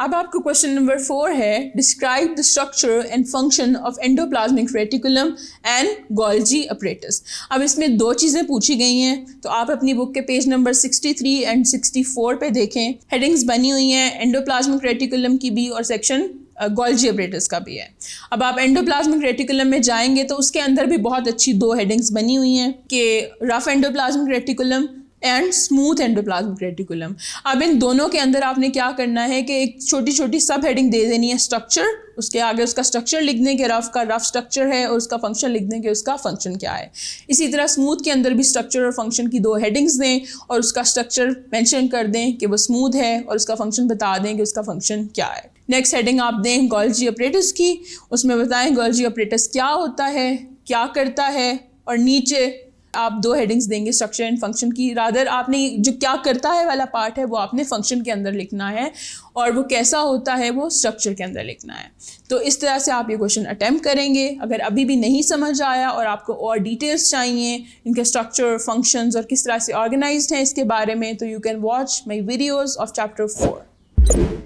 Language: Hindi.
अब आपका क्वेश्चन नंबर 4 है, describe the structure and function of endoplasmic reticulum and Golgi apparatus. अब इसमें दो चीज़ें पूछी गई हैं, तो आप अपनी बुक के पेज नंबर 63 एंड 64 पे देखें, हेडिंग्स बनी हुई हैं एंडोप्लाज्मिक रेटिकुलम की भी और सेक्शन गोल्जी अपरेटस का भी है। अब आप एंडोप्लाज्मिक रेटिकुलम में जाएंगे तो उसके अंदर भी बहुत अच्छी दो हेडिंग्स बनी हुई हैं कि rough endoplasmic reticulum and smooth endoplasmic reticulum. अब इन दोनों के अंदर आपने क्या करना है कि एक छोटी छोटी सब हेडिंग दे देनी है, स्ट्रक्चर, उसके आगे उसका स्ट्रक्चर लिख दें कि रफ का रफ स्ट्रक्चर है और उसका फंक्शन लिख दें कि उसका फंक्शन क्या है। इसी तरह स्मूथ के अंदर भी स्ट्रक्चर और फंक्शन की दो हेडिंग्स दें और उसका स्ट्रक्चर मेंशन कर दें कि वो स्मूथ है और उसका फंक्शन बता दें कि उसका फंक्शन क्या है। नेक्स्ट हेडिंग आप दें गोल्जी अपरेटस की, उसमें बताएं गोल्जी अपरेटस क्या होता है, क्या करता है, और नीचे आप दो हेडिंग्स देंगे स्ट्रक्चर एंड फंक्शन की। रादर आपने जो क्या करता है वाला पार्ट है वो आपने फंक्शन के अंदर लिखना है और वो कैसा होता है वो स्ट्रक्चर के अंदर लिखना है। तो इस तरह से आप ये क्वेश्चन अटेम्प्ट करेंगे। अगर अभी भी नहीं समझ आया और आपको और डिटेल्स चाहिए इनके स्ट्रक्चर, फंक्शंस और किस तरह से ऑर्गेनाइज्ड हैं इसके बारे में, तो you can watch my videos of chapter 4।